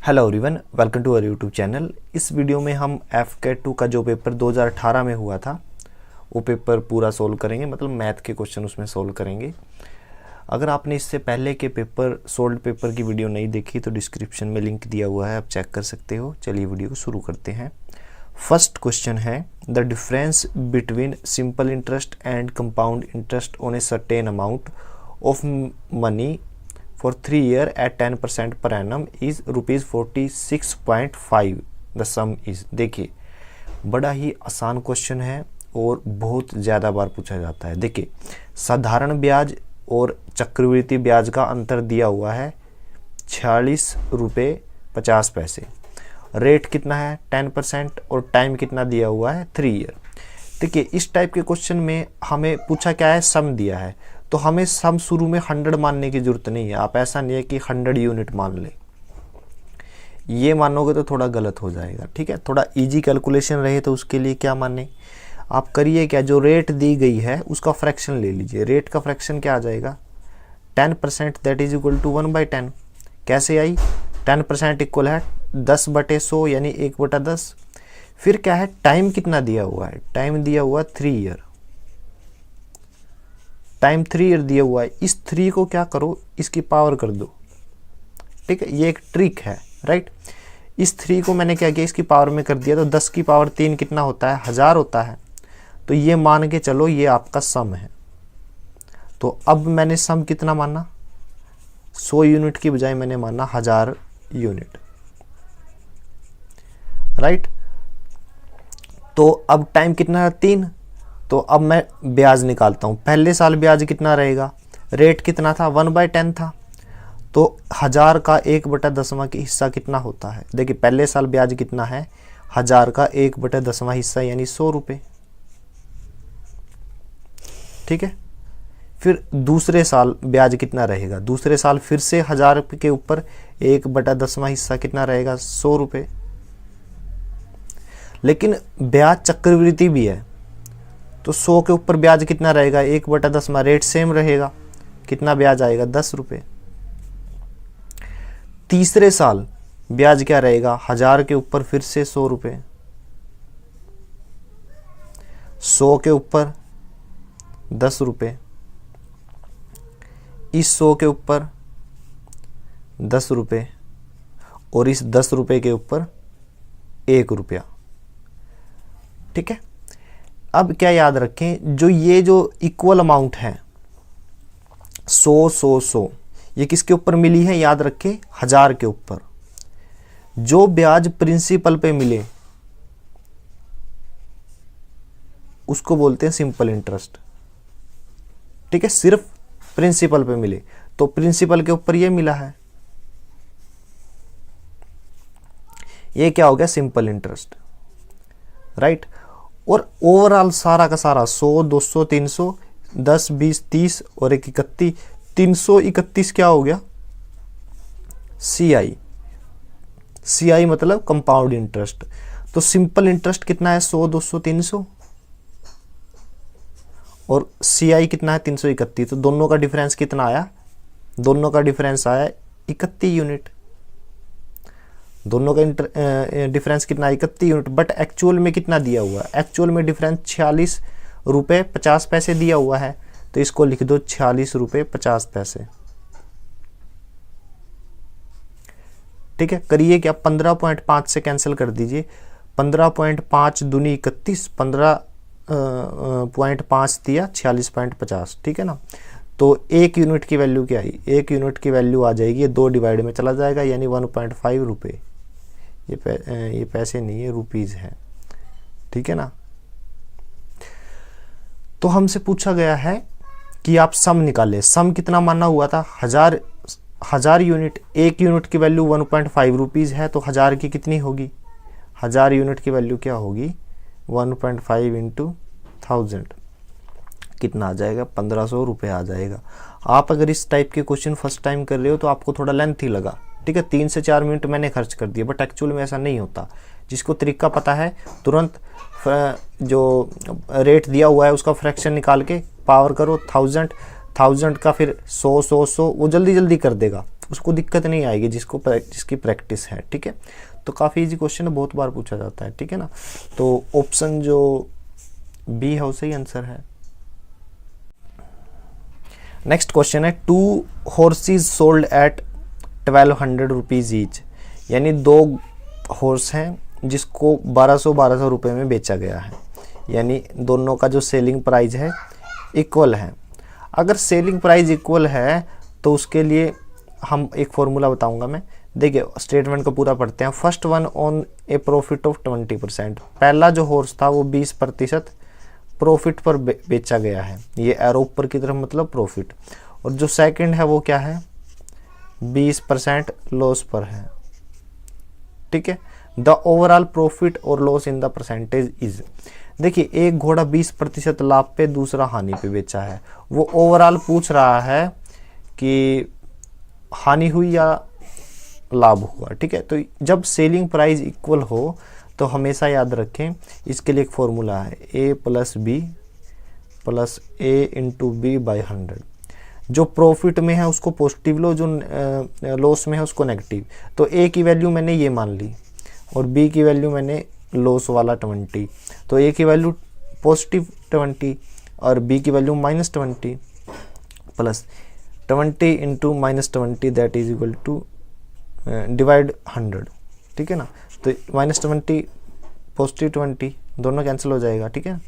Hello everyone, welcome to our YouTube channel. इस वीडियो में हम एफकेट 2 का जो पेपर 2018 में हुआ था वो पेपर पूरा सोल्व करेंगे, मतलब मैथ के क्वेश्चन उसमें सोल्व करेंगे। अगर आपने इससे पहले के पेपर सोल्व पेपर की वीडियो नहीं देखी तो डिस्क्रिप्शन में लिंक दिया हुआ है, आप चेक कर सकते हो। चलिए वीडियो को शुरू करते हैं। फर्स्ट क्वेश्चन है the difference between simple interest and compound interest on a certain amount of money for 3 years at 10% per annum is rupees 46.5. The sum is। देखिए, बड़ा ही आसान क्वेश्चन है और बहुत ज़्यादा बार पूछा जाता है। देखिए, साधारण ब्याज और चक्रवृद्धि ब्याज का अंतर दिया हुआ है 46 रुपये 50 पैसे। रेट कितना है 10% और टाइम कितना दिया हुआ है 3 ईयर। देखिए, इस टाइप के क्वेश्चन में हमें पूछा क्या है, सम दिया है, तो हमें सम शुरू में 100 मानने की जरूरत नहीं है। आप ऐसा नहीं है कि 100 यूनिट मान ले, ये मानोगे तो थोड़ा गलत हो जाएगा। ठीक है, थोड़ा इजी कैलकुलेशन रहे तो उसके लिए क्या माने, आप करिए क्या, जो रेट दी गई है उसका फ्रैक्शन ले लीजिए। रेट का फ्रैक्शन क्या आ जाएगा 10%, दैट इज इक्वल टू 1/10। कैसे आई, 10% इक्वल है 10/100 यानी 1/10। फिर क्या है, टाइम कितना दिया हुआ है, टाइम दिया हुआ 3 ईयर। टाइम 3 ईयर दिया हुआ है, इस 3 को क्या करो, इसकी पावर कर दो। ठीक है, ये एक ट्रिक है, राइट। इस 3 को मैंने क्या किया, इसकी पावर में कर दिया, तो 10 की पावर 3 कितना होता है, 1000 होता है। तो ये मान के चलो ये आपका सम है। तो अब मैंने सम कितना माना, 100 यूनिट की बजाय मैंने माना 1000 यूनिट, राइट। तो अब टाइम कितना है 3। तो अब मैं ब्याज निकालता हूँ। पहले साल ब्याज कितना रहेगा, रेट कितना था 1/10 था, तो 1000 का 1/10 की हिस्सा कितना होता है। देखिए, पहले साल ब्याज कितना है, 1000 का 1/10 हिस्सा यानी 100 रुपये। ठीक है, फिर दूसरे साल ब्याज कितना रहेगा, दूसरे साल फिर से 1000 के ऊपर 1/10 हिस्सा कितना रहेगा, 100 रुपये। लेकिन ब्याज चक्रवृद्धि भी है, तो 100 के ऊपर ब्याज कितना रहेगा 1/10, रेट सेम रहेगा, कितना ब्याज आएगा 10 रुपये। तीसरे साल ब्याज क्या रहेगा, 1000 के ऊपर फिर से 100 रुपये, 100 के ऊपर 10 रुपये, इस 100 के ऊपर 10 रुपये और इस 10 रुपये के ऊपर 1 रुपया। ठीक है, अब क्या याद रखें, जो इक्वल अमाउंट है 100, ये किसके ऊपर मिली है, याद रखें 1000 के ऊपर। जो ब्याज प्रिंसिपल पे मिले उसको बोलते हैं सिंपल इंटरेस्ट। ठीक है, सिर्फ प्रिंसिपल पे मिले, तो प्रिंसिपल के ऊपर ये मिला है, ये क्या हो गया सिंपल इंटरेस्ट, राइट। और ओवरऑल सारा का सारा 100, 200, 300, 10, 20, 30 और 31, 331 क्या हो गया CI मतलब कंपाउंड इंटरेस्ट। तो सिंपल इंटरेस्ट कितना है 100, 200, 300 और CI कितना है 331। तो दोनों का डिफरेंस कितना आया, दोनों का डिफरेंस आया 31 यूनिट। दोनों का डिफरेंस कितना 31 यूनिट, बट एक्चुअल में कितना दिया हुआ है, एक्चुअल में डिफरेंस 46 रुपये 50 पैसे दिया हुआ है। तो इसको लिख दो 46 रुपये 50 पैसे। ठीक है, करिए क्या, 15.5 से कैंसिल कर दीजिए, 15.5 दूनी 31, 15.5 दिया 46.50। ठीक है ना, तो 1 यूनिट की वैल्यू क्या आई, 1 यूनिट की वैल्यू आ जाएगी, ये 2 डिवाइड में चला जाएगा यानी 1.5 रुपये। ये पैसे नहीं है, रुपीज है। ठीक है ना, तो हमसे पूछा गया है कि आप सम निकालें। सम कितना माना हुआ था 1000 यूनिट, 1 यूनिट की वैल्यू 1.5 रुपीज है, तो 1000 की कितनी होगी, 1000 यूनिट की वैल्यू क्या होगी 1.5 इंटू 1000 कितना आ जाएगा 1500 रुपये आ जाएगा। आप अगर इस टाइप के क्वेश्चन फर्स्ट टाइम कर रहे हो तो आपको थोड़ा लेंथी लगा, ठीक है, 3 से 4 मिनट मैंने खर्च कर दिया, बट एक्चुअल में ऐसा नहीं होता। जिसको तरीका पता है तुरंत जो रेट दिया हुआ है उसका फ्रैक्शन निकाल के पावर करो 1000 का फिर 100 वो जल्दी जल्दी कर देगा। उसको दिक्कत नहीं आएगी जिसकी प्रैक्टिस है, ठीक है। तो काफ़ी इजी क्वेश्चन है, बहुत बार पूछा जाता है, ठीक है ना। तो ऑप्शन जो बी है वो सही आंसर है। नेक्स्ट क्वेश्चन है 2 horses sold at 1200 rupees each, यानी 2 हॉर्स हैं जिसको 1200 रुपये में बेचा गया है, यानी दोनों का जो सेलिंग प्राइस है इक्वल है। अगर सेलिंग प्राइस इक्वल है तो उसके लिए हम एक फॉर्मूला बताऊंगा मैं। देखिए स्टेटमेंट को पूरा पढ़ते हैं। First one on A profit of 20%, पहला जो हॉर्स था वो 20% प्रॉफिट पर बेचा गया है, ये एरो ऊपर की तरफ मतलब प्रॉफिट। और जो सेकंड है वो क्या है, 20% लॉस पर है, ठीक है। द ओवरऑल प्रॉफिट और loss in the percentage is, देखिए एक घोड़ा 20% लाभ पे दूसरा हानि पे बेचा है, वो ओवरऑल पूछ रहा है कि हानि हुई या लाभ हुआ, ठीक है। तो जब सेलिंग प्राइस इक्वल हो तो हमेशा याद रखें इसके लिए एक फॉर्मूला है a + b + a × b / 100। जो प्रॉफिट में है उसको पॉजिटिव लो, जो लॉस में है उसको नेगेटिव। तो a की वैल्यू मैंने ये मान ली और b की वैल्यू मैंने लॉस वाला 20, तो a की वैल्यू पॉजिटिव 20 और b की value -20 plus 20 × -20 that is equal to divide 100, ठीक है ना। तो -20 पॉजिटिव 20 दोनों कैंसिल हो जाएगा, ठीक है।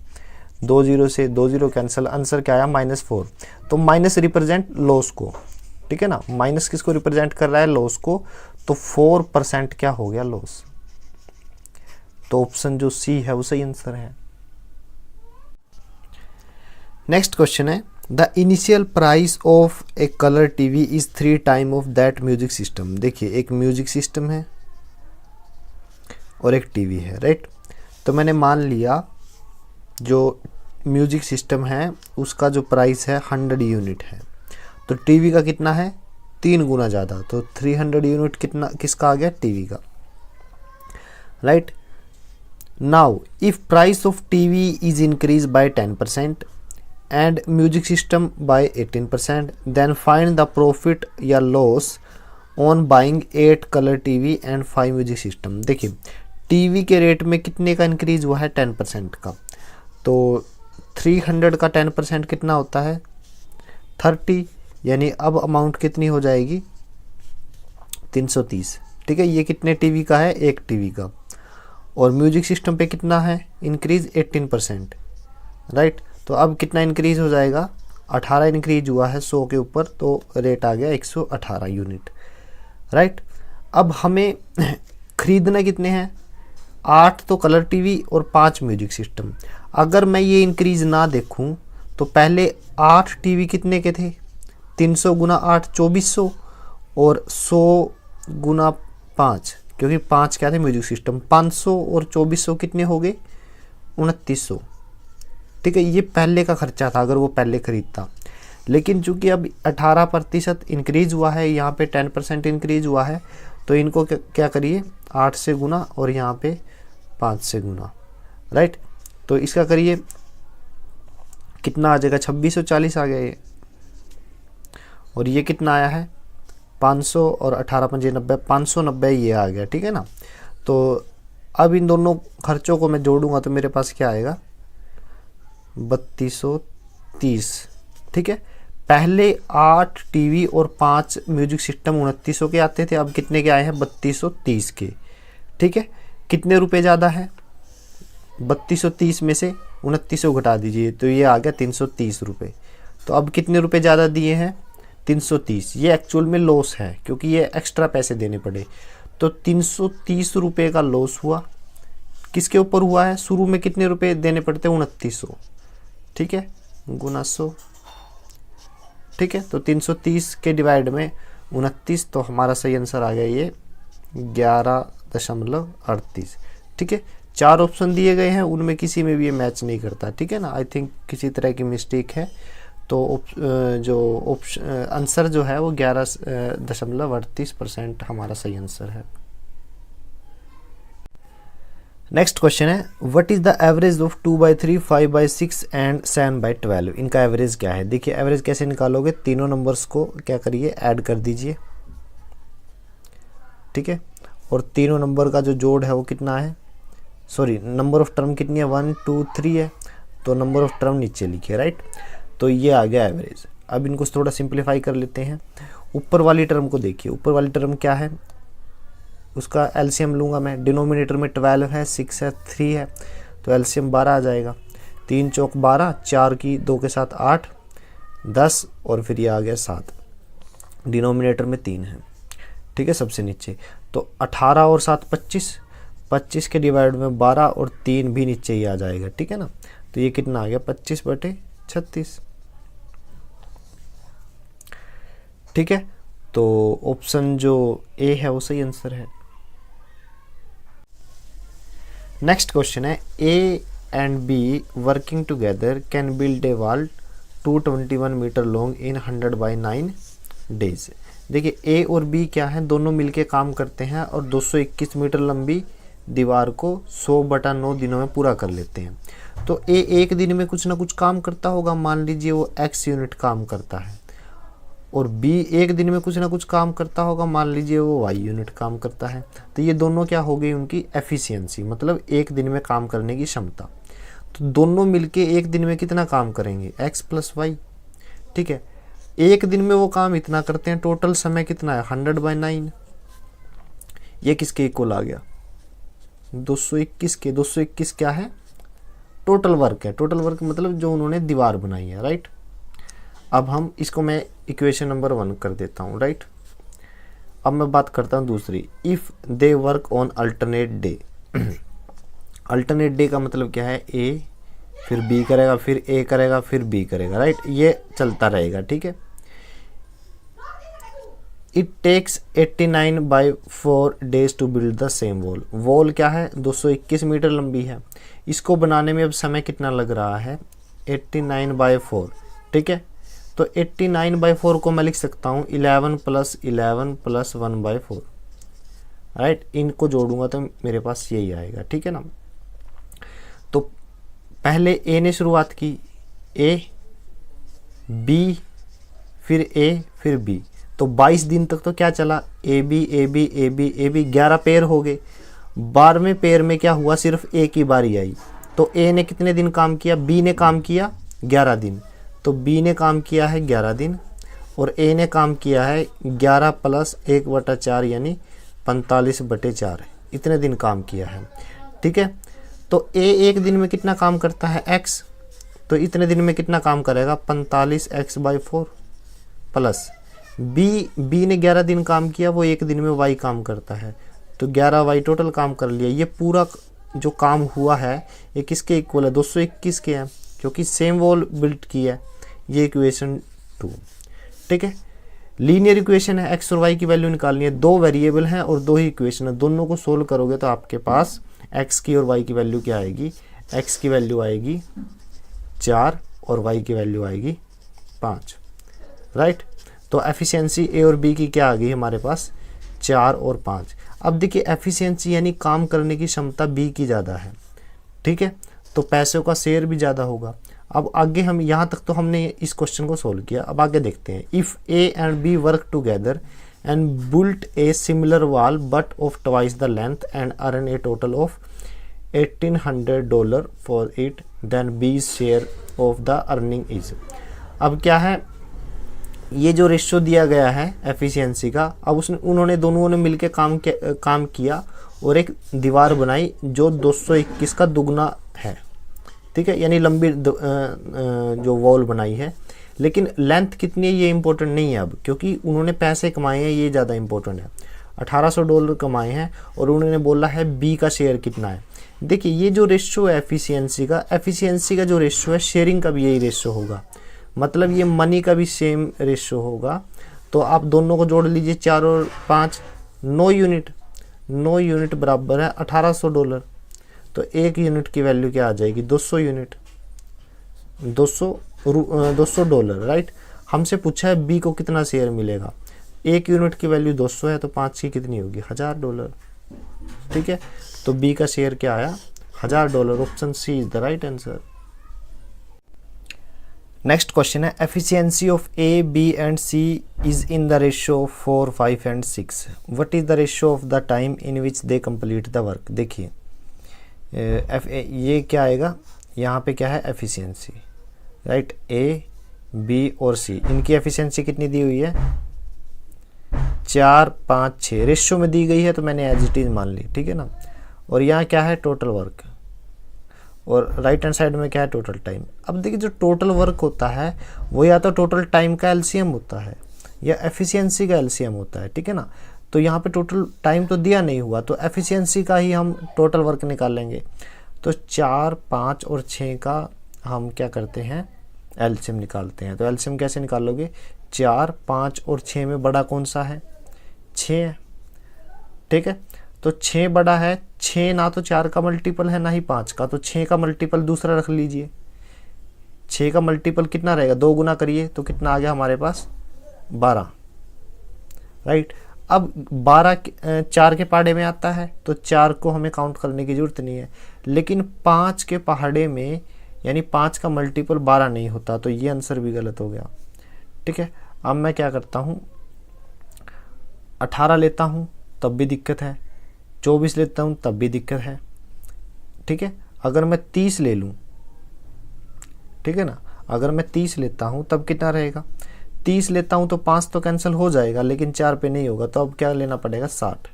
2 0 से 2 0 कैंसिल, आंसर क्या आया -4। तो माइनस रिप्रेजेंट लॉस को, ठीक है ना, माइनस किसको रिप्रेजेंट कर रहा है, लॉस को। तो 4% क्या हो गया, लॉस। तो ऑप्शन जो सी है वो सही आंसर है। नेक्स्ट क्वेश्चन है the initial price of A colour TV is 3 time of that music system. देखिए एक म्यूजिक सिस्टम है और एक टीवी है, राइट। तो मैंने मान लिया जो म्यूजिक सिस्टम है उसका जो प्राइस है 100 यूनिट है, तो टीवी का कितना है 3 गुना ज़्यादा, तो 300 यूनिट कितना किसका आ गया, टीवी का, right. Now if price of TV is increase by 10% and music system by 18%, then find the profit या loss on buying 8 color TV and 5 music system। देखिए टीवी के रेट में कितने का इंक्रीज हुआ है, 10% का। तो 300 का 10% कितना होता है, 30, यानी अब अमाउंट कितनी हो जाएगी, 330, ठीक है। ये कितने टीवी का है, एक टीवी का। और म्यूजिक सिस्टम पे कितना है इंक्रीज, 18%, राइट। तो अब कितना इंक्रीज हो जाएगा, 18 इंक्रीज हुआ है 100 के ऊपर, तो रेट आ गया 118 यूनिट, राइट। अब हमें खरीदना कितने हैं, 8 तो कलर टीवी और 5 म्यूजिक सिस्टम। अगर मैं ये इंक्रीज ना देखूं तो पहले 8 टीवी कितने के थे, 300 × 8 2400 और 100 × 5, क्योंकि 5 क्या थे म्यूजिक सिस्टम, 500 और 2400 कितने हो गए, 2900, ठीक है। ये पहले का खर्चा था अगर वो पहले खरीदता, लेकिन चूंकि अब 18% इंक्रीज हुआ है, यहाँ पे 10% इंक्रीज हुआ है, तो इनको क्या करिए 8 से गुना और यहाँ पे 5 से गुना, राइट। तो इसका करिए कितना आ जाएगा, 2640 आ गया ये, और ये कितना आया है 500 और 18 5 90, 590 ये आ गया, ठीक है ना। तो अब इन दोनों खर्चों को मैं जोड़ूंगा तो मेरे पास क्या आएगा, 3230, ठीक है। पहले 8 टीवी और 5 म्यूजिक सिस्टम 2900 के आते थे, अब कितने के आए हैं, 3230 के, ठीक है। कितने रुपए ज़्यादा है, 3230 में से 2900 घटा दीजिए तो ये आ गया 330 रुपये। तो अब कितने रुपए ज़्यादा दिए हैं, 330। ये एक्चुअल में लॉस है क्योंकि ये एक्स्ट्रा पैसे देने पड़े, तो 330 रुपये का लॉस हुआ। किसके ऊपर हुआ है, शुरू में कितने रुपए देने पड़ते हैं, 2900, ठीक है, गुना 100, ठीक है। तो 330 के डिवाइड में 29, तो हमारा सही आंसर आ गया ये 11.38, ठीक है। 4 ऑप्शन दिए गए हैं, उनमें किसी में भी ये मैच नहीं करता, ठीक है ना। आई थिंक किसी तरह की मिस्टेक है, तो जो ऑप्शन आंसर जो है वो 11.38% हमारा सही आंसर है। नेक्स्ट क्वेश्चन है what is the average of 2/3, 5/6 and 7/12। इनका एवरेज क्या है। देखिए एवरेज कैसे निकालोगे, तीनों नंबर्स को क्या करिए ऐड कर दीजिए, ठीक है। और तीनों नंबर का जो जोड़ है वो कितना है, सॉरी नंबर ऑफ टर्म कितनी है, 1 2 3 है, तो नंबर ऑफ टर्म नीचे लिखे, राइट। तो ये आ गया एवरेज। अब इनको थोड़ा सिंप्लीफाई कर लेते हैं। ऊपर वाली टर्म को देखिए, ऊपर वाली टर्म क्या है, उसका एलसीएम लूँगा मैं। डिनोमिनेटर में 12 है, 6 है, 3 है, तो एलसीएम 12 आ जाएगा। 3 चौक 12, 4 की 2 के साथ 8, 10 और फिर ये आ गया 7। डिनोमिनेटर में 3 है, ठीक है, सबसे नीचे। तो 18 और 7 25, 25 के डिवाइड में 12 और 3 भी नीचे ही आ जाएगा, ठीक है ना। तो ये कितना आ गया, 25/36, ठीक है। तो ऑप्शन जो ए है वो सही आंसर है। नेक्स्ट क्वेश्चन है, A and B working together can build a wall 221 metre long in 100/9 days. देखिए ए और बी क्या है, दोनों मिलके काम करते हैं और 221 मीटर लंबी दीवार को 100/9 दिनों में पूरा कर लेते हैं। तो ए एक दिन में कुछ ना कुछ काम करता होगा, मान लीजिए वो x यूनिट काम करता है, और बी एक दिन में कुछ ना कुछ काम करता होगा, मान लीजिए वो y यूनिट काम करता है। तो ये दोनों क्या हो गई, उनकी एफिशिएंसी, मतलब एक दिन में काम करने की क्षमता। तो दोनों मिलके एक दिन में कितना काम करेंगे, x + y, ठीक है। एक दिन में वो काम इतना करते हैं, टोटल समय कितना है 100/9। ये किसके इक्वल आ गया, 221 के। 221 क्या है, टोटल वर्क है। टोटल वर्क मतलब जो उन्होंने दीवार बनाई है, राइट। अब हम इसको मैं इक्वेशन नंबर 1 कर देता हूँ, राइट। अब मैं बात करता हूँ दूसरी, if they work on alternate day. Alternate day का मतलब क्या है, ए फिर बी करेगा, फिर ए करेगा, फिर बी करेगा, राइट। ये चलता रहेगा, ठीक है। It takes 89/4 days to build the same wall. Wall क्या है, 221 मीटर लंबी है। इसको बनाने में अब समय कितना लग रहा है, 89/4, ठीक है। तो 89/4 को मैं लिख सकता हूँ 11 + 11 + 1/4, राइट। इनको जोड़ूंगा तो मेरे पास यही आएगा, ठीक है ना। तो पहले ए ने शुरुआत की, ए बी फिर ए फिर बी, तो 22 दिन तक तो क्या चला, A B A B A B A B, 11 pair हो गए। 12वें पेयर में क्या हुआ, सिर्फ ए की बारी आई। तो ए ने कितने दिन काम किया, बी ने काम किया 11 दिन, तो बी ने काम किया है 11 दिन, और ए ने काम किया है 11 + 1/4 यानी 45/4, इतने दिन काम किया है, ठीक है। तो ए एक दिन में कितना काम करता है, x, तो इतने दिन में कितना काम करेगा, 45x/4, प्लस बी ने 11 दिन काम किया, वो एक दिन में y काम करता है, तो 11y टोटल काम कर लिया। ये पूरा जो काम हुआ है ये किसके इक्वल है, 221 के है, क्योंकि सेम वॉल बिल्ट की है। ये इक्वेशन 2, ठीक है। लीनियर इक्वेशन है, x और y की वैल्यू निकालनी है। 2 वेरिएबल हैं और 2 ही इक्वेशन है, दोनों को सोल्व करोगे तो आपके पास x की और y की वैल्यू क्या आएगी, x की वैल्यू आएगी 4 और y की वैल्यू आएगी 5, राइट। तो एफिशिएंसी ए और बी की क्या आ गई हमारे पास, 4 और 5। अब देखिए एफिशिएंसी यानी काम करने की क्षमता बी की ज़्यादा है, ठीक है, तो पैसों का शेयर भी ज़्यादा होगा। अब आगे हम यहाँ तक तो हमने इस क्वेश्चन को सोल्व किया, अब आगे देखते हैं। If A and B work together and built a similar wall but of twice the length and earn a total of $1,800 for it, then B's share of the earning is. अब क्या है, ये जो रेशियो दिया गया है efficiency का, अब उन्होंने दोनों ने मिलकर काम किया और एक दीवार बनाई जो 221 का दुगना है, ठीक है, यानी लंबी जो वॉल बनाई है। लेकिन लेंथ कितनी है ये इंपॉर्टेंट नहीं है अब, क्योंकि उन्होंने पैसे कमाए हैं, ये ज़्यादा इंपॉर्टेंट है। $1,800 कमाए हैं और उन्होंने बोला है बी का शेयर कितना है। देखिए ये जो रेशियो है एफिशिएंसी का जो रेशियो है, शेयरिंग का भी यही रेशियो होगा, मतलब ये मनी का भी सेम रेशियो होगा। तो आप दोनों को जोड़ लीजिए, 4 और 5 9 यूनिट, 9 यूनिट बराबर है $1,800। तो एक यूनिट की वैल्यू क्या आ जाएगी, 200 यूनिट, $200, राइट। हमसे पूछा है बी को कितना शेयर मिलेगा, एक यूनिट की वैल्यू 200 है, तो 5 की कितनी होगी, $1,000, ठीक है। तो बी का शेयर क्या आया, $1,000। Option C is the right answer. Next question है efficiency of A B and C is in the ratio of 4 5 and 6, what is the ratio of the time in which they complete the work. देखिए ये क्या आएगा, यहाँ पे क्या है efficiency, right, A B और सी, इनकी एफिशिएंसी कितनी दी हुई है 4 5 6, रेशियो में दी गई है तो मैंने एज इट इज मान ली, ठीक है ना। और यहाँ क्या है टोटल वर्क, और राइट हैंड साइड में क्या है टोटल टाइम। अब देखिए जो टोटल वर्क होता है वो या तो टोटल टाइम का एलसीएम होता है या एफिशिएंसी का एलसीएम होता है, ठीक है ना। तो यहाँ पे टोटल टाइम तो दिया नहीं हुआ, तो एफिशिएंसी का ही हम टोटल वर्क निकालेंगे। तो 4 5 और 6 का हम क्या करते हैं एलसीएम निकालते हैं। तो एलसीएम कैसे निकालोगे, 4 5 और 6 में बड़ा कौन सा है 6 है, ठीक है। तो 6 बड़ा है, 6 ना तो 4 का मल्टीपल है ना ही 5 का, तो 6 का मल्टीपल दूसरा रख लीजिए। 6 का मल्टीपल कितना रहेगा, 2 गुना करिए तो कितना आ गया हमारे पास 12, राइट। अब 12 4 के पहाड़े में आता है तो 4 को हमें काउंट करने की जरूरत नहीं है, लेकिन 5 के पहाड़े में यानी 5 का मल्टीपल 12 नहीं होता, तो ये आंसर भी गलत हो गया, ठीक है। अब मैं क्या करता हूँ 18 लेता हूँ तब भी दिक्कत है, 24 लेता हूँ तब भी दिक्कत है, ठीक है। अगर मैं 30 ले लूँ, ठीक है ना, अगर मैं 30 लेता हूँ तब कितना रहेगा, 30 लेता हूँ तो 5 तो कैंसिल हो जाएगा लेकिन 4 पे नहीं होगा, तो अब क्या लेना पड़ेगा 60।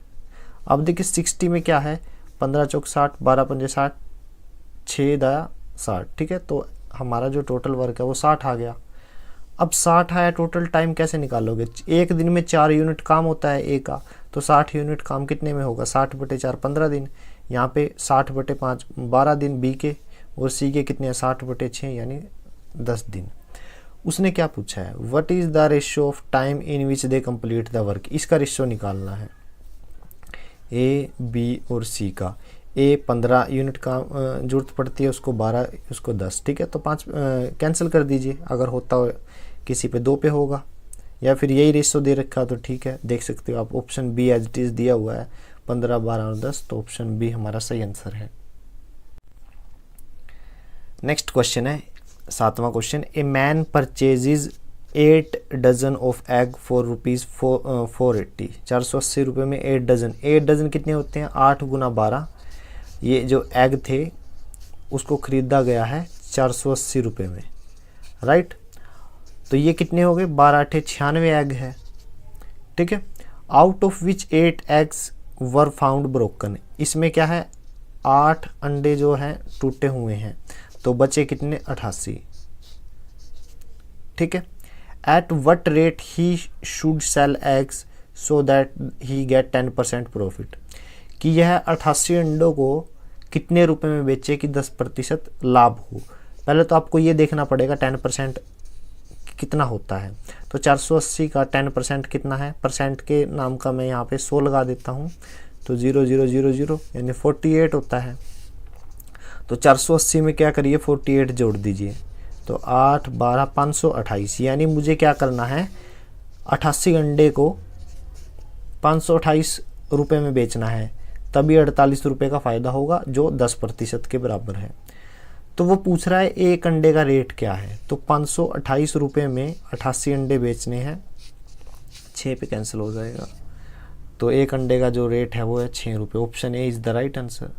अब देखिए 60 में क्या है 15 चौक 60, 12 पंजे 60, 6 दाया 60, ठीक है। तो हमारा जो टोटल वर्क है वो 60 आ गया। अब 60 आया, टोटल टाइम कैसे निकालोगे, एक दिन में 4 यूनिट काम होता है ए का, तो 60 यूनिट काम कितने में होगा 60 बटे 4 15 दिन, यहाँ पे 60 बटे 5 12 दिन बी के, और सी के कितने हैं 60 बटे 6 यानी 10 दिन। उसने क्या पूछा है what is the ratio of time in which they complete the work, इसका रेशियो निकालना है ए बी और सी का। ए 15 यूनिट का जरूरत पड़ती है, उसको 12 उसको 10, ठीक है। तो 5 कैंसिल कर दीजिए, अगर होता हो किसी पे 2 पे होगा, या फिर यही रेशियो दे रखा तो ठीक है, देख सकते हो आप option B as it is दिया हुआ है 15 12 और 10, तो ऑप्शन बी हमारा सही आंसर है। नेक्स्ट क्वेश्चन है 7वां question, a man purchases 8 dozen of egg for rupees 480, 480 रुपये में 8 डजन, 8 डजन कितने होते हैं 8 गुना 12, ये जो एग थे उसको खरीदा गया है 480 रुपये में, राइट। तो ये कितने हो गए 12 8 96 एग है, ठीक है। Out of which 8 eggs were found broken, इसमें क्या है 8 अंडे जो हैं टूटे हुए हैं, तो बचे कितने 88, ठीक है। At what rate he should sell eggs so that he get 10% profit, कि यह 88 अंडों को कितने रुपए में बेचे कि 10% लाभ हो। पहले तो आपको ये देखना पड़ेगा 10% कितना होता है, तो 480 का 10% कितना है, परसेंट के नाम का मैं यहाँ पे 100 लगा देता हूँ, तो 0000 यानी 48 होता है। तो 480 में क्या करिए 48 जोड़ दीजिए, तो 8 12 528, यानी मुझे क्या करना है 88 अंडे को 528 रुपये में बेचना है, तभी 48 रुपये का फ़ायदा होगा जो 10% के बराबर है। तो वो पूछ रहा है एक अंडे का रेट क्या है, तो 528 रुपये में 88 अंडे बेचने हैं, 6 पे कैंसिल हो जाएगा, तो एक अंडे का जो रेट है वो है 6 रुपये, option A is the right answer.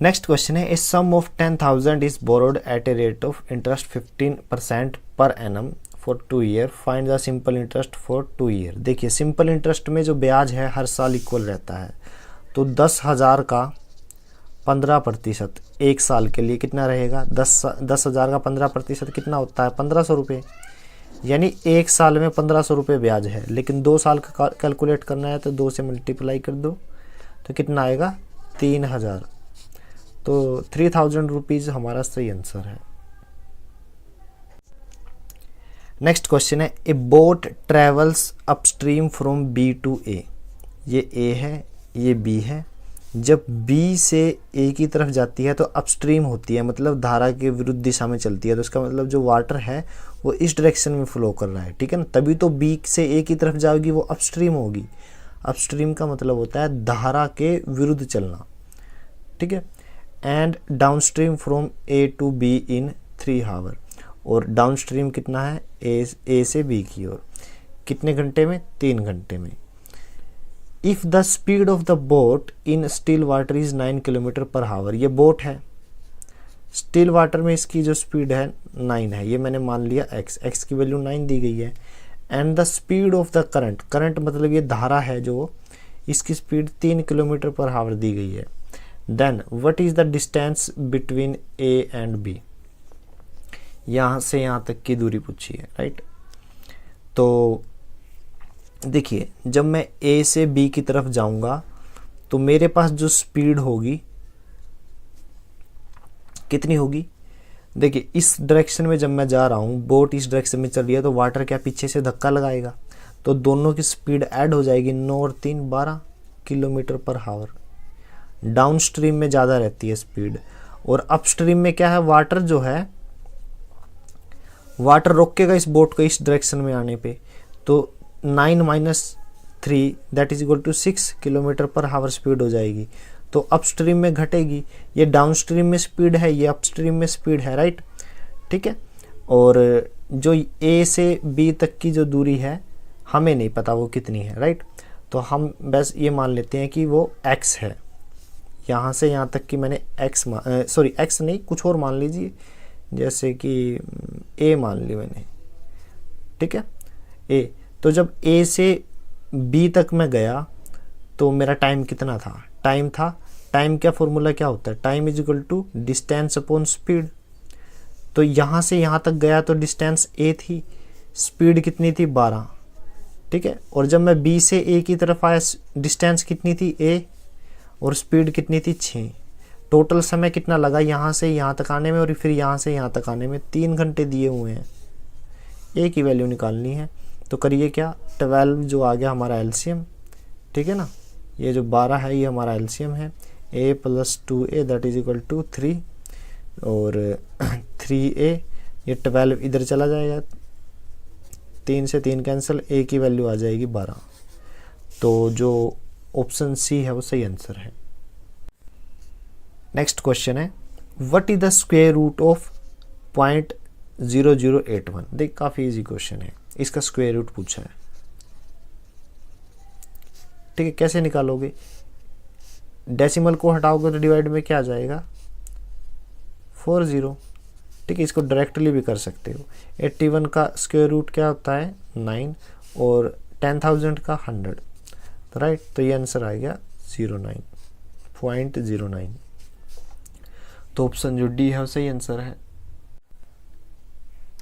Next question है a sum of 10,000 is borrowed at a rate of interest 15% per annum for 2 year, find the simple interest for 2 year. देखिए सिंपल इंटरेस्ट में जो ब्याज है हर साल इक्वल रहता है, तो 10,000 का 15% एक साल के लिए कितना रहेगा, 10,000 का 15% कितना होता है 1500 रुपये, यानी एक साल में 1500 रुपये ब्याज है, लेकिन 2 साल का कैलकुलेट करना है तो 2 से मल्टीप्लाई कर दो तो कितना आएगा 3,000, तो 3,000 रुपीज़ हमारा सही आंसर है। नेक्स्ट क्वेश्चन है a boat travels upstream from B to A, ये ए है ये बी है, जब बी से ए की तरफ जाती है तो अपस्ट्रीम होती है, मतलब धारा के विरुद्ध दिशा में चलती है, तो इसका मतलब जो वाटर है वो इस डायरेक्शन में फ्लो कर रहा है, ठीक है ना, तभी तो बी से ए की तरफ जाएगी वो अपस्ट्रीम होगी। अपस्ट्रीम का मतलब होता है धारा के विरुद्ध चलना, ठीक है। And downstream from A to B in 3 hour, और डाउन स्ट्रीम कितना है ए से बी की ओर, कितने घंटे में, 3 घंटे में। If the speed of the boat in still water is 9 kilometre पर हावर, ये बोट है, स्टिल वाटर में इसकी जो स्पीड है 9 है, ये मैंने मान लिया x की वैल्यू 9 दी गई है। And the speed of the current, current मतलब ये धारा है जो, इसकी स्पीड 3 किलोमीटर पर हावर दी गई है। Then what is the distance between A and B, यहाँ से यहाँ तक की दूरी पूछी है, राइट। तो देखिए जब मैं ए से बी की तरफ जाऊंगा तो मेरे पास जो स्पीड होगी कितनी होगी, देखिए इस डायरेक्शन में जब मैं जा रहा हूँ, बोट इस डायरेक्शन में चल रही है, तो वाटर क्या पीछे से धक्का लगाएगा, तो दोनों की स्पीड ऐड हो जाएगी, 9 और 3 12 किलोमीटर पर हावर। डाउन स्ट्रीम में ज़्यादा रहती है स्पीड, और अप स्ट्रीम में क्या है, वाटर जो है, वाटर रोकेगा इस बोट को इस डायरेक्शन में आने पे, तो 9 - 3 that is equal to 6 kilometre पर हावर स्पीड हो जाएगी। तो अप स्ट्रीम में घटेगी, ये डाउन स्ट्रीम में स्पीड है, ये अप स्ट्रीम में स्पीड है, राइट, ठीक है। और जो ए से बी तक की जो दूरी है हमें नहीं पता वो कितनी है, राइट, तो हम बस ये मान लेते हैं कि वो x है। यहाँ से यहाँ तक की मैंने x नहीं कुछ और मान लीजिए, जैसे कि a मान ली मैंने, ठीक है, a। तो जब a से b तक मैं गया तो मेरा टाइम कितना था, टाइम का फॉर्मूला क्या होता है, time is equal to distance upon speed. तो यहाँ से यहाँ तक गया तो डिस्टेंस a थी, स्पीड कितनी थी 12, ठीक है। और जब मैं b से a की तरफ आया डिस्टेंस कितनी थी a, और स्पीड कितनी थी 6। टोटल समय कितना लगा यहाँ से यहाँ तक आने में और फिर यहाँ से यहाँ तक आने में, 3 घंटे दिए हुए हैं। a की वैल्यू निकालनी है, तो करिए क्या, 12 जो आ गया हमारा एलसीएम, ठीक है ना, ये जो 12 है ये हमारा एलसीएम है, a + 2a that is equal to 3, और 3a, ये 12 इधर चला जाएगा, 3 से 3 कैंसिल, a की वैल्यू आ जाएगी 12। तो जो ऑप्शन सी है वो सही आंसर है। नेक्स्ट क्वेश्चन है, what is the square root of 0.0081। देख काफ़ी इजी क्वेश्चन है, इसका स्क्वायर रूट पूछा है, ठीक है। कैसे निकालोगे, डेसिमल को हटाओगे तो डिवाइड में क्या आ जाएगा 40, ठीक है। इसको डायरेक्टली भी कर सकते हो। 81 का स्क्वायर रूट क्या होता है 9, और 10,000 का 100, तो राइट, तो ये आंसर आ गया 0.09। तो ऑप्शन जो डी है वो सही आंसर है।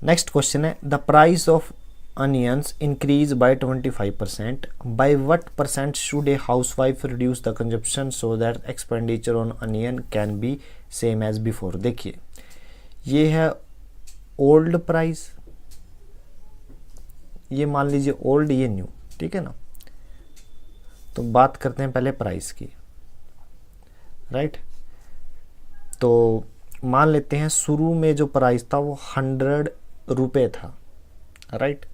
नेक्स्ट क्वेश्चन है, the price of onions increase by 25%, by what % should a housewife reduce the consumption so that expenditure on onion can be same as before। देखिए ये है ओल्ड प्राइस, ये मान लीजिए ओल्ड, ये न्यू, ठीक है ना। तो बात करते हैं पहले प्राइस की, राइट। तो मान लेते हैं शुरू में जो प्राइस था वो 100 रुपये था, राइट।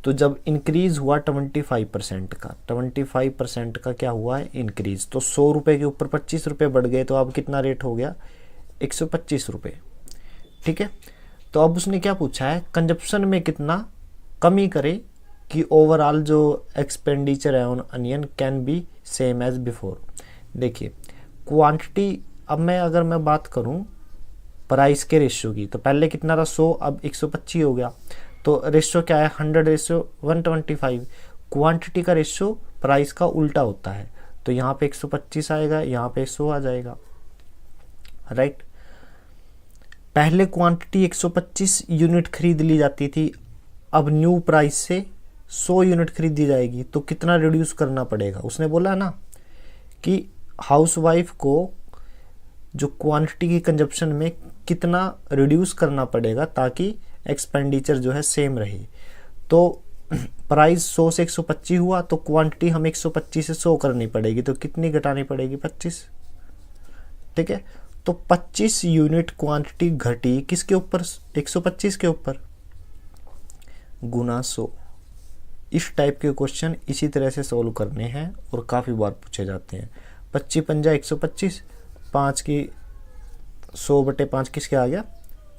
तो जब इंक्रीज हुआ 25% का, 25% का क्या हुआ है इंक्रीज, तो 100 रुपये के ऊपर 25 रुपये बढ़ गए, तो अब कितना रेट हो गया 125 रुपये, ठीक है। तो अब उसने क्या पूछा है, कंजप्शन में कितना कमी करे कि ओवरऑल जो एक्सपेंडिचर है on onion can be same as before. देखिए क्वांटिटी, अब अगर मैं बात करूं प्राइस के रेशियो की, तो पहले कितना था 100, अब 125 हो गया, तो रेशियो क्या है 100:125। क्वांटिटी का रेशियो प्राइस का उल्टा होता है, तो यहाँ पे 125 आएगा, यहाँ पे 100 आ जाएगा, राइट। पहले क्वांटिटी 125 यूनिट खरीद ली जाती थी, अब न्यू प्राइस से 100 यूनिट खरीदी जाएगी, तो कितना रिड्यूस करना पड़ेगा। उसने बोला ना कि हाउसवाइफ को जो क्वांटिटी की कंजप्शन में कितना रिड्यूस करना पड़ेगा ताकि एक्सपेंडिचर जो है सेम रहे। तो प्राइस 100 से 125 हुआ, तो क्वांटिटी हमें 125 से 100 करनी पड़ेगी, तो कितनी घटानी पड़ेगी 25, ठीक है। तो 25 यूनिट क्वांटिटी घटी किसके ऊपर, 125 के ऊपर, गुना 100। इस टाइप के क्वेश्चन इसी तरह से सोल्व करने हैं और काफ़ी बार पूछे जाते हैं। 25 × 125, 5 की 100/5 किसके आ गया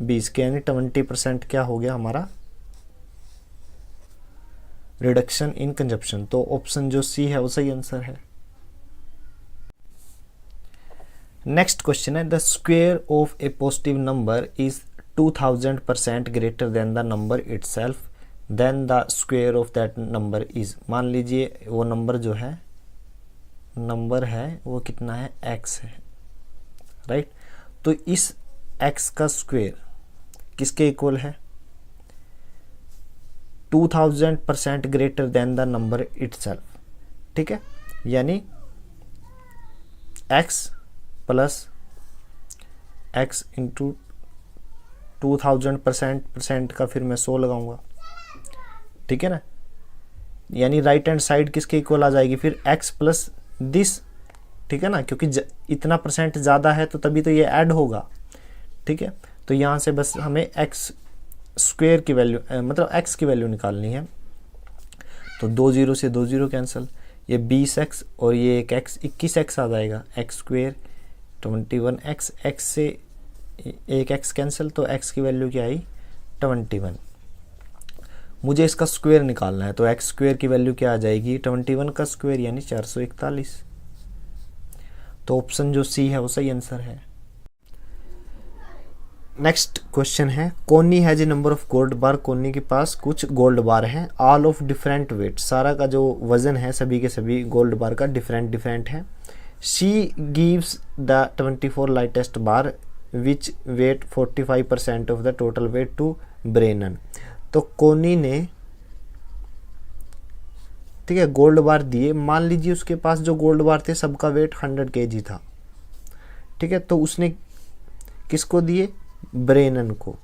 20 के, यानी 20% क्या हो गया हमारा रिडक्शन इन कंजप्शन। तो ऑप्शन जो सी है वो सही आंसर है। नेक्स्ट क्वेश्चन है the square of a positive number is 2000% greater than the number itself, then the square of that number is. मान लीजिए वो नंबर जो है वो कितना है, x है, राइट। तो इस x का स्क्वायर किसके इक्वल है, 2000% greater than the number itself, ठीक है। यानी x प्लस x इंटू 2000% का फिर मैं 100 लगाऊंगा, ठीक है ना। यानी राइट हैंड साइड किसके इक्वल आ जाएगी फिर, x प्लस दिस, ठीक है ना, क्योंकि इतना परसेंट ज़्यादा है तो तभी तो ये ऐड होगा, ठीक है। तो यहाँ से बस हमें x स्क्वायर की वैल्यू मतलब x की वैल्यू निकालनी है। तो 2 0 से 2 0 कैंसिल, ये 20x और ये एक x 21x आ जाएगा, x स्क्वायर 21x, x से एक x कैंसिल, तो x की वैल्यू क्या आई 21। मुझे इसका स्क्वायर निकालना है, तो x स्क्वायर की वैल्यू क्या आ जाएगी 21 का स्क्वायर यानी 441। तो ऑप्शन जो सी है वो सही आंसर है। नेक्स्ट क्वेश्चन है कोनी has a number of gold बार, कोनी के पास कुछ गोल्ड बार हैं, ऑल ऑफ डिफरेंट वेट, सारा का जो वजन है सभी के सभी गोल्ड बार का डिफरेंट डिफरेंट है। She gives the 24 lightest bar which weight 45% of the total weight to Brennan. तो कोनी ने, ठीक है, गोल्ड बार दिए। मान लीजिए उसके पास जो गोल्ड बार थे सबका वेट 100 kg था, ठीक है। तो उसने किसको दिए, ब्रेनन को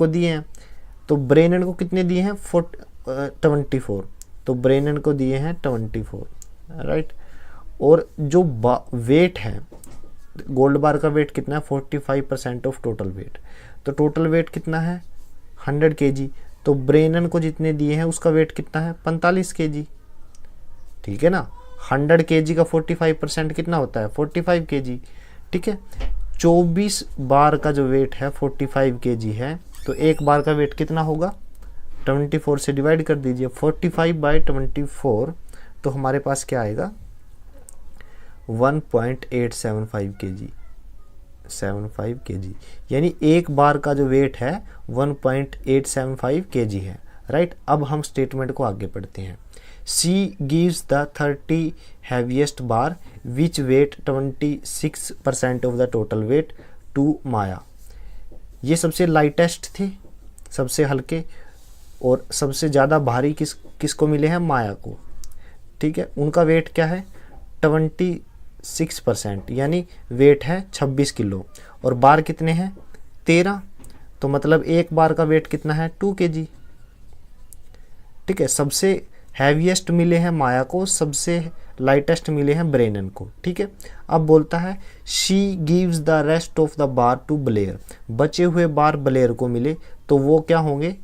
दिए हैं। तो ब्रेनन को कितने दिए हैं 24, तो ब्रेनन को दिए हैं 24, राइट। और जो वेट है गोल्ड बार का वेट कितना है 45% ऑफ टोटल वेट, तो टोटल वेट कितना है 100 kg। तो ब्रेनन को जितने दिए हैं उसका वेट कितना है 45 kg, ठीक है ना। 100 kg का 45% कितना होता है 45 kg, ठीक है। 24 बार का जो वेट है 45 kg है, तो एक बार का वेट कितना होगा 24 से डिवाइड कर दीजिए, 45/24, तो हमारे पास क्या आएगा 1.875 kg, यानी एक बार का जो वेट है 1.875 kg है, राइट। अब हम स्टेटमेंट को आगे पढ़ते हैं। C gives the 30 heaviest bar which weight 26% of the total weight to Maya. ये सबसे लाइटेस्ट थे, सबसे हल्के, और सबसे ज़्यादा भारी किसको मिले हैं माया को, ठीक है। उनका वेट क्या है 26%, यानी वेट है 26 किलो, और बार कितने हैं 13, तो मतलब एक बार का वेट कितना है 2 kg, ठीक है। सबसे हैवीएस्ट मिले हैं माया को, सबसे लाइटेस्ट मिले हैं ब्रेनन को, ठीक है। अब बोलता है she gives the rest of the bar to Blair, बचे हुए बार ब्लेयर को मिले, तो वो क्या होंगे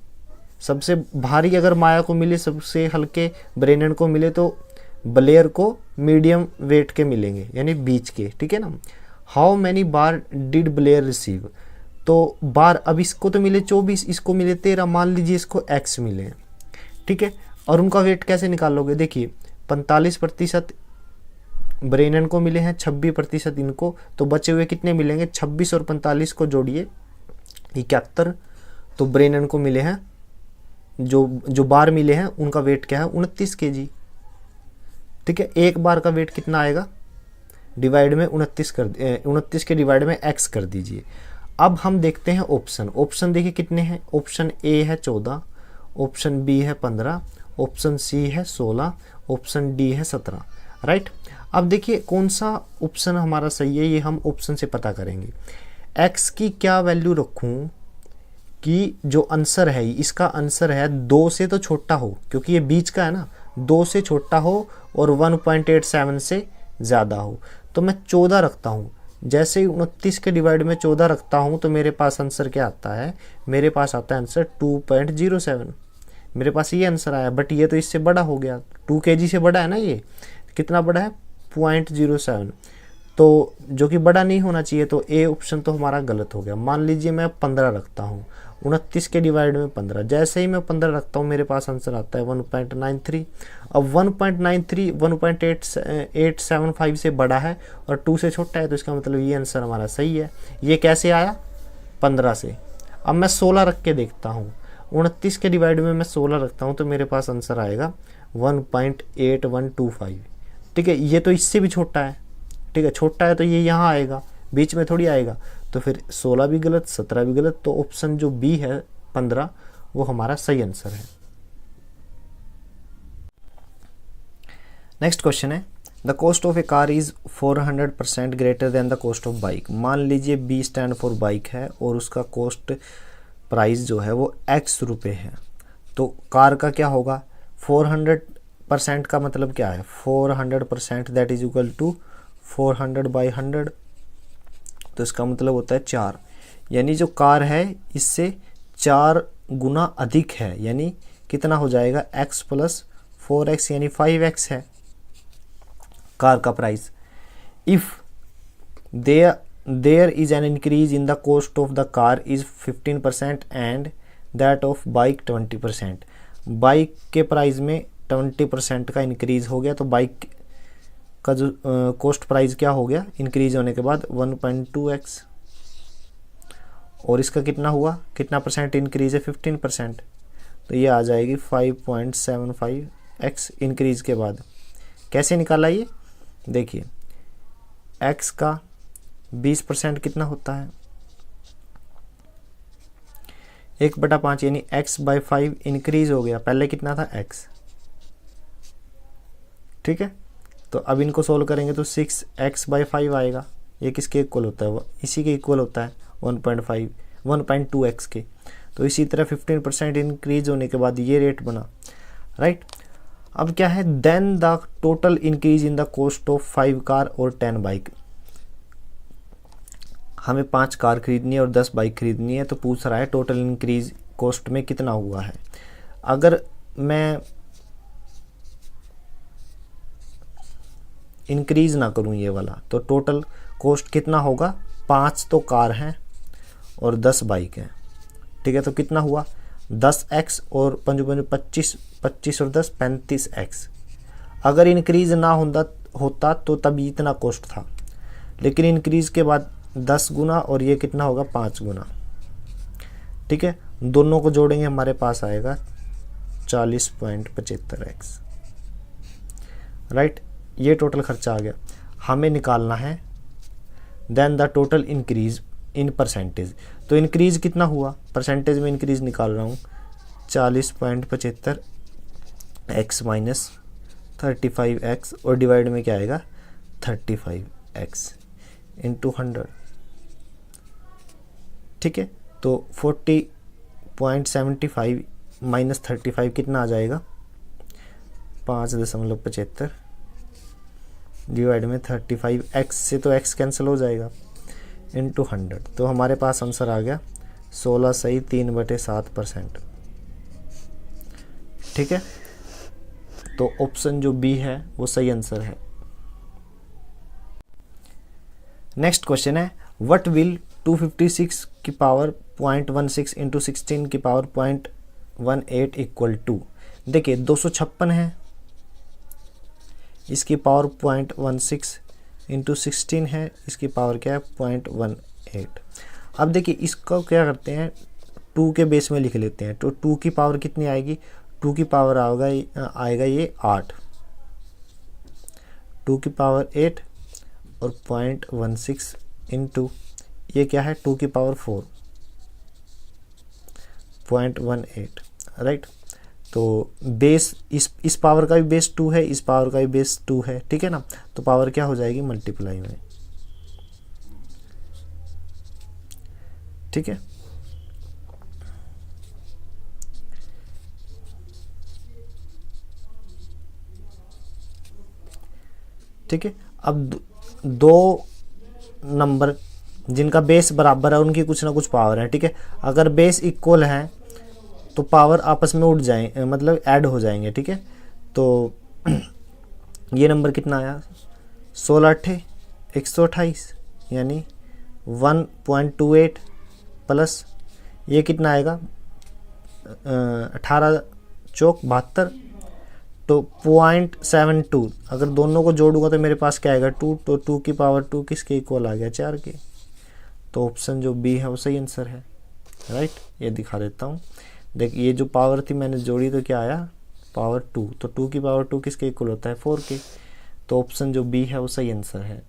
सबसे भारी अगर माया को मिले, सबसे हल्के ब्रेनन को मिले, तो ब्लेयर को मीडियम वेट के मिलेंगे, यानी बीच के, ठीक है ना। How menu bar did Blair receive, तो बार अब इसको तो मिले 24, इसको मिले 13, मान लीजिए इसको x मिले हैं, ठीक है। और उनका वेट कैसे निकालोगे, देखिए 45% ब्रेनन को मिले हैं, 26% इनको, तो बचे हुए कितने मिलेंगे 26 और 45 को जोड़िए 71, तो ब्रेनन को मिले हैं जो बार मिले हैं उनका वेट क्या है 29 kg, ठीक है। एक बार का वेट कितना आएगा, डिवाइड में 29 के डिवाइड में x कर दीजिए। अब हम देखते हैं ऑप्शन देखिए कितने हैं, ऑप्शन ए है 14, ऑप्शन बी है 15, ऑप्शन सी है 16, ऑप्शन डी है 17, राइट। अब देखिए कौन सा ऑप्शन हमारा सही है, ये हम ऑप्शन से पता करेंगे। x की क्या वैल्यू रखूं कि जो आंसर है इसका आंसर है 2 से तो छोटा हो, क्योंकि ये बीच का है ना, 2 से छोटा हो और 1.87 से ज़्यादा हो, तो मैं 14 रखता हूँ। जैसे ही 29 के डिवाइड में 14 रखता हूँ तो मेरे पास आंसर क्या आता है, मेरे पास आता है आंसर 2.07, मेरे पास ये आंसर आया। बट ये तो इससे बड़ा हो गया, 2 kg से बड़ा है ना, ये कितना बड़ा है 0.07, तो जो कि बड़ा नहीं होना चाहिए, तो ए ऑप्शन तो हमारा गलत हो गया। मान लीजिए मैं 15 रखता हूँ, 29 के डिवाइड में 15, जैसे ही मैं 15 रखता हूँ मेरे पास आंसर आता है 1.93। अब 1.93 1.875 से बड़ा है और 2 से छोटा है, तो इसका मतलब ये आंसर हमारा सही है। ये कैसे आया? 15 से। अब मैं 16 रख के देखता हूँ, 29 के डिवाइड में मैं 16 रखता हूँ, तो मेरे पास आंसर आएगा 1.8125। ठीक है, ये तो इससे भी छोटा है। ठीक है, छोटा है तो ये यहाँ आएगा, बीच में थोड़ी आएगा। तो फिर 16 भी गलत, 17 भी गलत, तो ऑप्शन जो बी है 15 वो हमारा सही आंसर है। नेक्स्ट क्वेश्चन है, the cost of A car is 400% greater than the cost of bike. मान लीजिए बी स्टैंड फॉर बाइक है और उसका कॉस्ट प्राइस जो है वो x रुपये है, तो कार का क्या होगा? 400% का मतलब क्या है? 400% दैट इज इक्वल टू 400/100, तो इसका मतलब होता है 4। यानी जो कार है इससे 4 गुना अधिक है, यानी कितना हो जाएगा? x + 4x यानी 5x है कार का price. If there is an increase in the cost of the car is 15% and that of bike 20%। Bike के प्राइस में 20% का इंक्रीज हो गया, तो बाइक का जो कॉस्ट प्राइस क्या हो गया इंक्रीज होने के बाद? 1.2x। और इसका कितना हुआ? कितना परसेंट इंक्रीज है? 15%, तो ये आ जाएगी 5.75x इंक्रीज के बाद। कैसे निकाला ये? देखिए, x का 20% कितना होता है? 1/5 यानी x/5 इंक्रीज हो गया। पहले कितना था? x। ठीक है, तो अब इनको सोल्व करेंगे तो 6x/5 आएगा। ये किसके इक्वल होता है? वो इसी के इक्वल होता है 1.2x के। तो इसी तरह 15% इंक्रीज होने के बाद ये रेट बना, राइट। अब क्या है? Then the total increase in the cost of 5 car और 10 बाइक। हमें 5 कार खरीदनी है और 10 बाइक खरीदनी है, तो पूछ रहा है टोटल इंक्रीज कॉस्ट में कितना हुआ है। अगर मैं इंक्रीज ना करूं ये वाला, तो टोटल कॉस्ट कितना होगा? 5 तो कार हैं और 10 बाइक हैं। ठीक है, तो कितना हुआ? 10x और 5 25, 25 और 10 35x। अगर इंक्रीज ना होता तो तभी इतना कॉस्ट था, लेकिन इंक्रीज के बाद 10 गुना और ये कितना होगा? 5 गुना। ठीक है, दोनों को जोड़ेंगे हमारे पास आएगा 40.75x, राइट। ये टोटल खर्चा आ गया। हमें निकालना है then the total increase in percentage. तो इंक्रीज कितना हुआ? परसेंटेज में इंक्रीज निकाल रहा हूँ, 40.75x माइनस 35x और डिवाइड में क्या आएगा? 35x into 100। ठीक है, तो 40.75 माइनस 35 कितना आ जाएगा? 5.75 डिवाइड में 35x से तो x कैंसिल हो जाएगा इंटू 100। तो हमारे पास आंसर आ गया 16 सही 3/7%। ठीक है, तो ऑप्शन जो बी है वो सही आंसर है। नेक्स्ट क्वेश्चन है, व्हाट विल 256 की पावर 0.16 इंटू 16 की पावर 0.18 इक्वल टू। देखिए 256 है, इसकी पावर 0.16 इंटू 16 है, इसकी पावर क्या है? 0.18। अब देखिए इसको क्या करते हैं, 2 के बेस में लिख लेते हैं। तो 2 की पावर कितनी आएगी? 2 की पावर आएगा ये 8, 2 की पावर 8 और 0.16 इंटू ये क्या है? 2 की पावर 4 0.18, राइट। तो बेस इस पावर का भी बेस 2 है, इस पावर का भी बेस 2 है। ठीक है ना, तो पावर क्या हो जाएगी? मल्टीप्लाई में। ठीक है, ठीक है। अब दो नंबर जिनका बेस बराबर है उनकी कुछ ना कुछ पावर है। ठीक है, अगर बेस इक्वल है तो पावर आपस में उठ जाए, मतलब ऐड हो जाएंगे। ठीक है, तो ये नंबर कितना आया? 16 8 128 यानी 1.28 प्लस ये कितना आएगा 18 चौक 72 तो 0.72। अगर दोनों को जोड़ूंगा तो मेरे पास क्या आएगा 2, तो 2 की पावर 2 किसके इक्वल आ गया 4 के। तो ऑप्शन जो बी है वो सही आंसर है, राइट। ये दिखा देता हूँ, देख ये जो पावर थी मैंने जोड़ी तो क्या आया पावर 2, तो 2 की पावर 2 किसके इक्वल होता है 4 के। तो ऑप्शन जो बी है वो सही आंसर है।